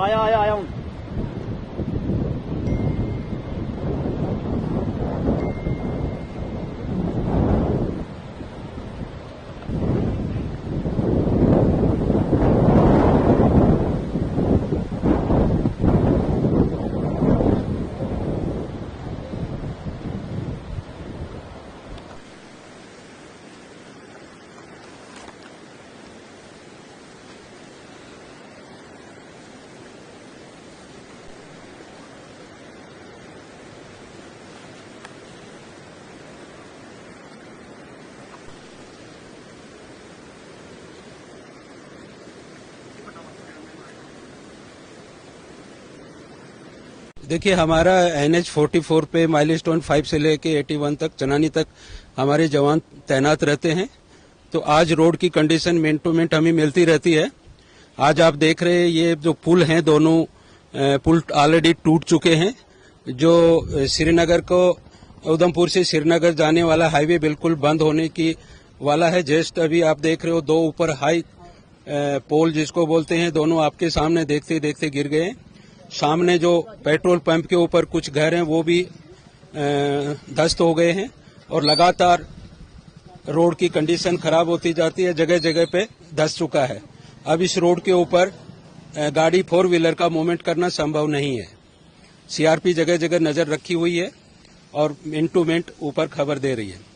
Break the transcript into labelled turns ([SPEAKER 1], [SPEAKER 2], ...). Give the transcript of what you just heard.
[SPEAKER 1] आया हूँ।
[SPEAKER 2] देखिए, हमारा NH 44 पे माइलस्टोन 5 से लेके 81 तक चनानी तक हमारे जवान तैनात रहते हैं। तो आज रोड की कंडीशन मिनट टू मिनट हमें मिलती रहती है। आज आप देख रहे हैं ये जो पुल हैं, दोनों पुल ऑलरेडी टूट चुके हैं। जो श्रीनगर को उधमपुर से श्रीनगर जाने वाला हाईवे बिल्कुल बंद होने की वाला है। जस्ट अभी आप देख रहे हो दो ऊपर हाई पोल जिसको बोलते हैं, दोनों आपके सामने देखते देखते गिर गए। सामने जो पेट्रोल पंप के ऊपर कुछ घर हैं वो भी ध्वस्त हो गए हैं और लगातार रोड की कंडीशन खराब होती जाती है, जगह जगह पे धंस चुका है। अब इस रोड के ऊपर गाड़ी 4 व्हीलर का मूवमेंट करना संभव नहीं है। CRP जगह जगह नजर रखी हुई है और मिनट टू मिनट ऊपर खबर दे रही है।